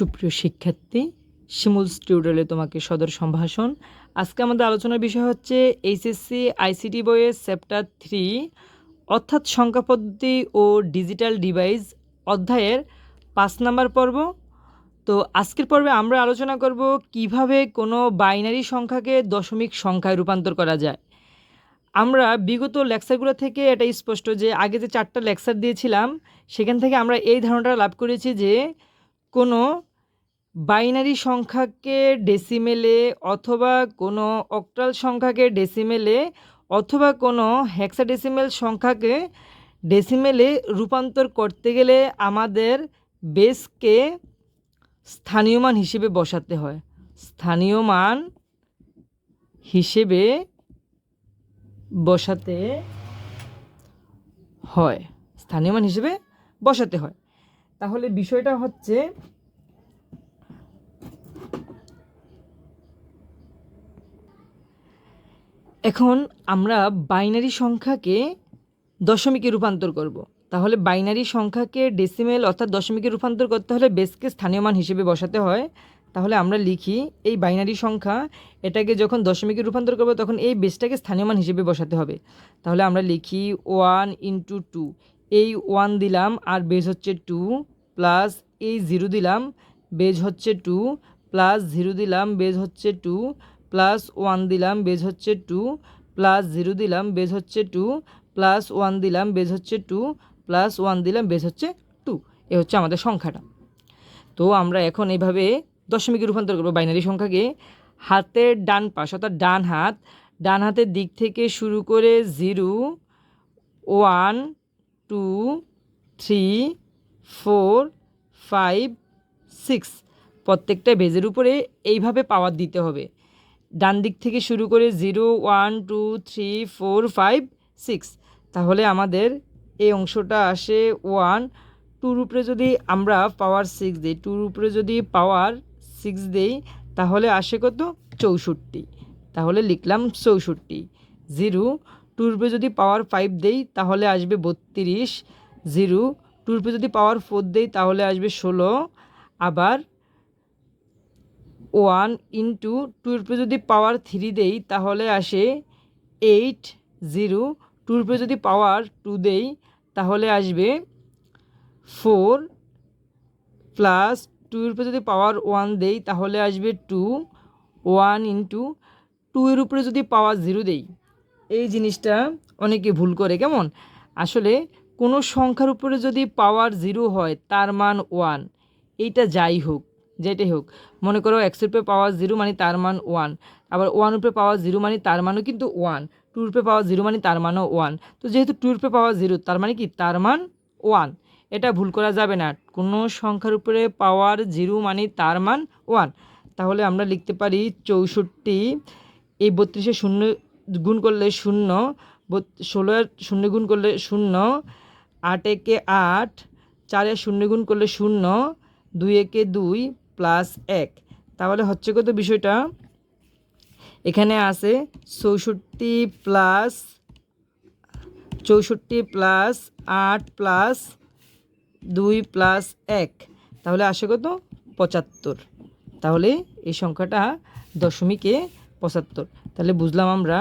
সুপ্রিয় শিক্ষার্থী, শিমুল টিউটোরিয়ালে তোমাকে সদর সম্ভাষণ। আজকে আমাদের আলোচনার বিষয় হচ্ছে এইচএসসি আইসিটি বইয়ের চ্যাপ্টার 3 অর্থাৎ সংখ্যা পদ্ধতি ও ডিজিটাল ডিভাইস অধ্যায়ের 5 নম্বর পর্ব। তো আজকের পর্বে আমরা আলোচনা করব কিভাবে কোনো বাইনারি সংখ্যাকে দশমিক সংখ্যায় রূপান্তর করা যায়। আমরা বিগত লেকচারগুলো থেকে এটা স্পষ্ট যে আগে যে 4টা লেকচার দিয়েছিলাম সেখান থেকে আমরা এই ধারণাটা লাভ করেছি যে কোনো বাইনারি সংখ্যাকে ডেসিমেলে অথবা কোনো অক্টাল সংখ্যাকে ডেসিমেলে অথবা কোনো হেক্সাডেসিমেল সংখ্যাকে ডেসিমেলে রূপান্তর করতে গেলে আমাদের বেসকে স্থানীয় মান হিসেবে বসাতে হয়। স্থানীয় মান হিসেবে বসাতে হয়। স্থানীয় মান হিসেবে বসাতে হয়। তাহলে বিষয়টা হচ্ছে এখন আমরা বাইনারি সংখ্যাকে দশমিকে রূপান্তর করব। তাহলে বাইনারি সংখ্যাকে ডেসিমেল অর্থাৎ দশমিকে রূপান্তর করতে হলে বেসকে স্থানীয় মান হিসেবে বসাতে হয়। তাহলে আমরা লিখি এই বাইনারি সংখ্যা এটাকে যখন দশমিকে রূপান্তর করব তখন এই বেসটাকে স্থানীয় মান হিসেবে বসাতে হবে। তাহলে আমরা লিখি 1 × 2, এই 1 দিলাম আর বেস হচ্ছে 2, প্লাস এই 0 দিলাম বেস হচ্ছে 2, প্লাস 0 দিলাম বেস হচ্ছে 2, প্লাস 1 দিলাম বেস হচ্ছে 2, প্লাস 0 দিলাম বেস হচ্ছে 2, প্লাস 1 দিলাম বেস হচ্ছে 2, প্লাস 1 দিলাম বেস হচ্ছে 2। এ হচ্ছে আমাদের সংখ্যাটা। তো আমরা এখন এইভাবে দশমিকে রূপান্তর করব বাইনারি সংখ্যাকে। হাতের ডান পাশ অর্থাৎ ডান হাতের দিক থেকে শুরু করে 0, 1, 2, 3, 4, 5, 6 প্রত্যেকটা বেজের উপরে এইভাবে পাওয়ার দিতে হবে। ডান দিক থেকে শুরু করে 0, 1, 2, 3, 4, 5, 6। তাহলে আমাদের এই অংশটা আসে 1, 2-র উপরে যদি আমরা পাওয়ার 6 দিই, 2-র উপরে যদি পাওয়ার 6 দিই তাহলে আসে কত? 64। তাহলে লিখলাম 64। 0, 2-র উপরে যদি পাওয়ার 5 দেই তাহলে আসবে 32। 0, 2-র উপরে যদি পাওয়ার 4 দেই তাহলে আসবে 16। আবার 1 × 2-র উপরে যদি পাওয়ার 3 দেই তাহলে আসে 8। 0, 2-র উপরে যদি পাওয়ার 2 দেই তাহলে আসবে 4, প্লাস 2-এর উপরে যদি পাওয়ার 1 দেই তাহলে আসবে 2। 1 × 2-এর উপরে যদি পাওয়ার 0 দেই, এই জিনিসটা অনেকে ভুল করে। কেমন? আসলে কোনো সংখ্যার উপরে যদি পাওয়ার 0 হয় তার মান 1, এইটা যাই হোক যেটাই হোক। মনে করো এক্সের উপরে পাওয়ার 0 মানে তার মান 1, আবার 1 উপরে পাওয়ার 0 মানে তার মানও কিন্তু 1, 2 উপরে পাওয়ার 0 মানে তার মানও 1। তো যেহেতু 2 উপরে পাওয়ার 0 তার মানে কি তার মান 1, এটা ভুল করা যাবে না। কোনো সংখ্যার উপরে পাওয়ার 0 মানে তার মান 1। তাহলে আমরা লিখতে পারি 64। এই 32-এ 0 গুণ করলে 0, 16-এর 0 গুণ করলে 0, 8-একে 8, 4-এর 0 গুণ করলে 0, 2-একে 2, প্লাস 1। তাহলে হচ্ছে কত বিষয়টা? এখানে আছে 64 প্লাস 8 প্লাস 2 প্লাস 1, তাহলে আসে কত? 75। তাহলে এই সংখ্যাটা দশমিকে 75। তাহলে বুঝলাম আমরা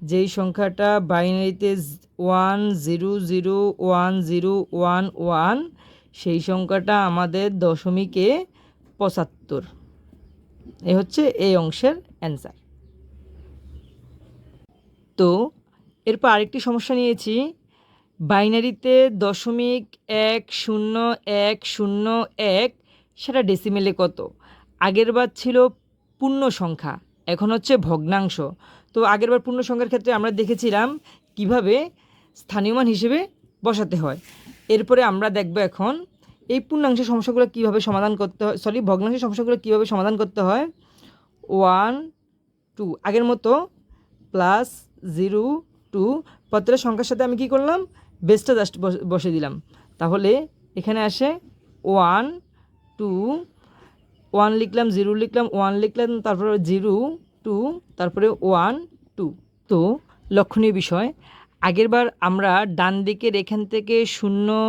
যেই সংখ্যাটা বাইনারিতে 1 0 0 1 0 1 1, সেই সংখ্যাটা আমাদের দশমিকে 75। এ হচ্ছে এই অংশের অ্যান্সার। তো এরপর আরেকটি সমস্যা নিয়েছি। বাইনারিতে 0.100101 সেটা ডেসিমেলে কত? আগেরবার ছিল পূর্ণ সংখ্যা, এখন হচ্ছে ভগ্নাংশ। তো আগেরবার পূর্ণ সংখ্যার ক্ষেত্রে আমরা দেখেছিলাম কিভাবে স্থানীয় মান হিসেবে বসাতে হয়। এরপরে আমরা দেখব এখন এই পূর্ণাংশের সমস্যাগুলো কীভাবে সমাধান করতে হয়, ভগ্নাংশের সমস্যাগুলো কীভাবে সমাধান করতে হয়। 1 2 আগের মতো প্লাস 0 2 প্রত্যেকটা সংখ্যার সাথে আমি কি করলাম? বেসটা জাস্ট বসে দিলাম। তাহলে এখানে আসে 1 2, 1 লিখলাম, 0 লিখলাম, 1 লিখলাম, তারপরে 0 2, তারপরে 1 2। তো লক্ষণীয় বিষয়, আগেরবার আমরা ডান দিকের এখান থেকে 0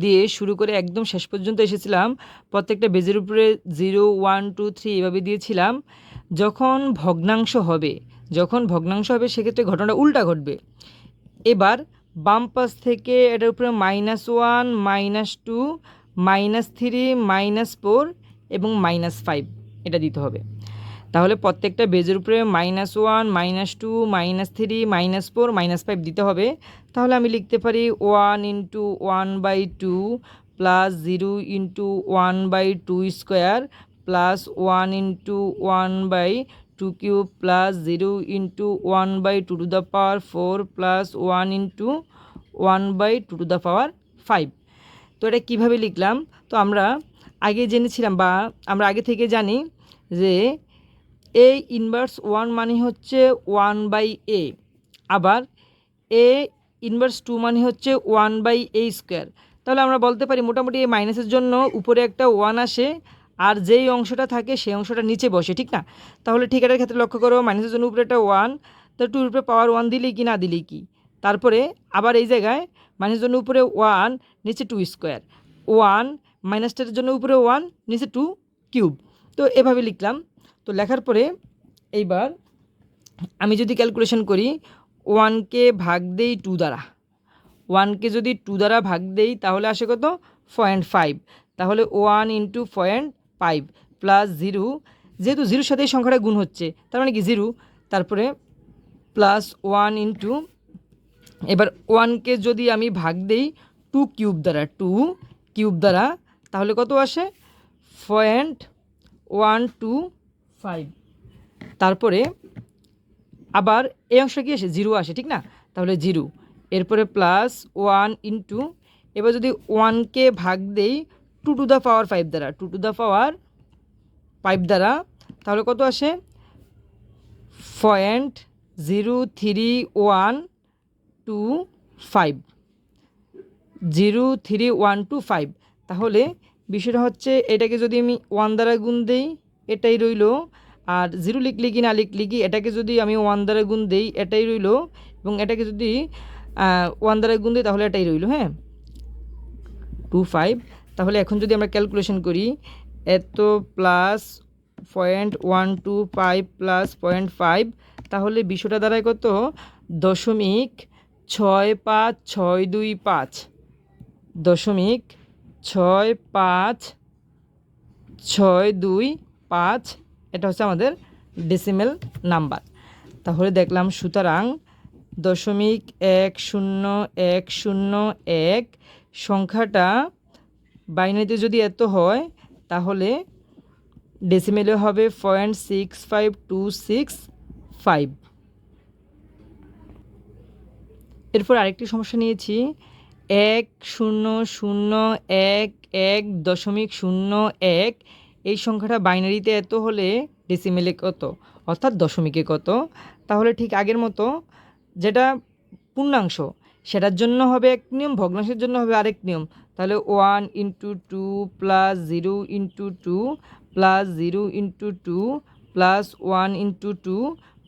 দিয়ে শুরু করে একদম শেষ পর্যন্ত এসেছিলাম। প্রত্যেকটা বেজের উপরে 0, 1, 2, 3 এভাবে দিয়েছিলাম। যখন ভগ্নাংশ হবে সেক্ষেত্রে ঘটনাটা উল্টা ঘটবে। এবার বাম পাশ থেকে এটার উপরে -1, -2, -3, -4 এবং -5 এটা দিতে হবে। তাহলে প্রত্যেকটা বেজের উপরে -1, -2, -3, -4, -5 দিতে হবে। তাহলে আমি লিখতে পারি 1 × 1/2 plus 0 × 1/2 square plus 1 × 1/2 cube plus 0 × 1/2⁴ plus 1 × 1/2⁵। তো এটা কীভাবে লিখলাম? তো আমরা আগে জেনেছিলাম বা আমরা আগে থেকে জানি যে a ইনভার্স 1 মানে হচ্ছে 1/a, আবার a ইনভার্স 2 মানে হচ্ছে 1/a²। তাহলে আমরা বলতে পারি মোটামুটি এই মাইনাসের জন্য উপরে একটা 1 আসে আর যেই অংশটা থাকে সেই অংশটা নিচে বসে, ঠিক না? তাহলে ঠিক এটার ক্ষেত্রে লক্ষ্য করো, মাইনাসের জন্য উপরে একটা 1, তো 2 এর উপরে পাওয়ার 1 দিলেই কি না দিলেই কি। তারপরে আবার এই জায়গায় মাইনাসের জন্য উপরে 1, নিচে 2 স্কোয়ার, 1 মাইনাসটার জন্য উপরে 1, নিচে 2 কিউব। তো এভাবে লিখলাম। তো লেখার পরে এইবার আমি যদি ক্যালকুলেশন করি, 1কে ভাগ দেই 2 দ্বারা, 1কে যদি 2 দ্বারা ভাগ দেই তাহলে আসে কত? 0.5। তাহলে 1 × 0.5 প্লাস 0, যেহেতু 0-র সাথে এই সংখ্যাটা গুণ হচ্ছে তার মানে কি 0, তারপরে প্লাস 1 × এবার 1কে যদি আমি ভাগ দেই 2 কিউব দ্বারা তাহলে কত আসে? 0.125। তারপরে আবার এই অংশটা কি আসে? 0 আসে, ঠিক না? তাহলে 0, এরপরে প্লাস 1 × এবার যদি 1কে ভাগ দেই 2⁵ দ্বারা, 2⁵ তাহলে কত আসে? 0.03125। তাহলে বিষয়টা হচ্ছে এটাকে যদি আমি 1 দ্বারা গুণ দেই এটাই রইল, আর 0 লিখলে কি না লিখলে কি, এটাকে যদি আমি 1 দ্বারা গুণ দেই এটাই রইল, এবং এটাকে যদি 1 দ্বারা গুণ দিই তাহলে এটাই রইল, হ্যাঁ, 25। তাহলে এখন যদি আমরা ক্যালকুলেশন করি, এত প্লাস 0.125 প্লাস 0.5, তাহলে বিষয়টা দাঁড়ায় কত? 0.65625, 0.65625। এটা হচ্ছে আমাদের ডেসিমেল নাম্বার। তাহলে দেখলাম, সুতরাং 0.10101 সংখ্যাটা বাইনারিতে যদি এত হয় তাহলে ডেসিমেলে হবে 0.65265। এরপর আরেকটি সমস্যা নিয়েছি, 10011.01 এই সংখ্যাটা বাইনারিতে এত হলে ডেসিমেলে কত, অর্থাৎ দশমিকে কত? তাহলে ঠিক আগের মতো, যেটা পূর্ণাংশ সেটার জন্য হবে এক নিয়ম, ভগ্নাংশের জন্য হবে আরেক নিয়ম। তাহলে 1 × 2 প্লাস 0 × 2 প্লাস 0 × 2 প্লাস 1 × 2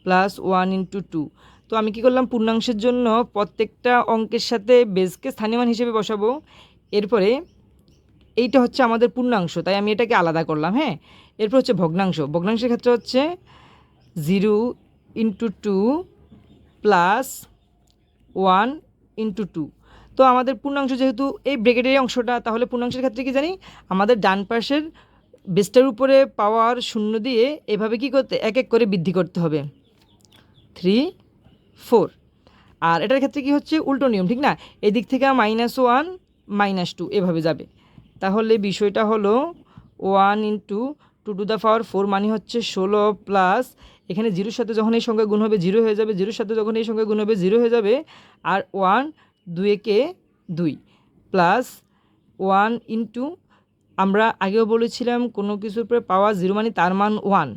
প্লাস 1 × 2। তো আমি কি করলাম, পূর্ণাংশের জন্য প্রত্যেকটা অঙ্কের সাথে বেসকে স্থানীয় মান হিসেবে বসাবো। এরপরে এইটা হচ্ছে আমাদের পূর্ণাংশ, তাই আমি এটাকে আলাদা করলাম, হ্যাঁ। এরপর হচ্ছে ভগ্নাংশের ক্ষেত্রে হচ্ছে 0 × 2 প্লাস 1 × 2। তো আমাদের পূর্ণাংশ যেহেতু এই ব্র্যাকেটের অংশটা, তাহলে পূর্ণাংশের ক্ষেত্রে কি জানি, আমাদের ডান পাশের বেসটার উপরে পাওয়ার 0 দিয়ে এভাবে কি করতে, এক এক করে বৃদ্ধি করতে হবে, 3, 4। আর এটার ক্ষেত্রে কি হচ্ছে, উল্টো নিয়ম, ঠিক না? এই দিক থেকে -1 -2 এভাবে যাবে। তাহলে বিষয়টা হলো 1 × 2⁴ মানে হচ্ছে 16 প্লাস, এখানে 0-র সাথে যখন এই সংখ্যা গুণ হবে 0 হয়ে যাবে, 0-র সাথে যখন এই সংখ্যা গুণ হবে 0 হয়ে যাবে, আর 1 2 2 প্লাস 1 × আমরা আগেও বলেছিলাম কোনো কিছুর উপরে পাওয়ার 0 মানে তার মান 1,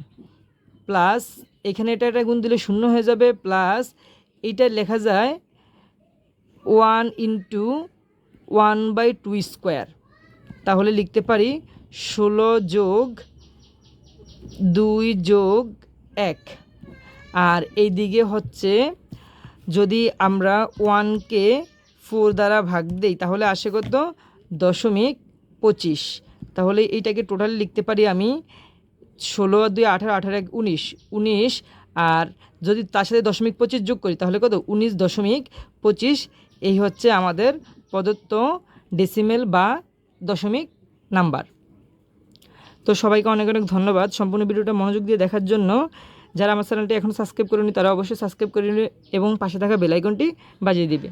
প্লাস এখানে এটা গুণ দিলে 0 হয়ে যাবে, প্লাস এইটা লেখা যায় 1 × 1/2 স্কোয়ার। তাহলে লিখতে পারি 16 + 2 + 1। আর এই দিকে হচ্ছে যদি আমরা 1কে 4 দ্বারা ভাগ দেই তাহলে আসে কত, 19.25। তাহলে এইটাকে টোটাল লিখতে পারি আমি 16 আর 2 18, 18 1 19, 19 আর যদি তার সাথে 0.25 যোগ করি তাহলে কত 19.25। এই হচ্ছে আমাদের প্রদত্ত ডেসিমেল বা দশমিক নাম্বার। তো সবাইকে অনেক অনেক ধন্যবাদ সম্পূর্ণ ভিডিওটা মনোযোগ দিয়ে দেখার জন্য। যারা আমার চ্যানেলটি এখনও সাবস্ক্রাইব করেনি তারা অবশ্যই সাবস্ক্রাইব করে নিবে এবং পাশে থাকা বেল আইকনটি বাজিয়ে দিবে।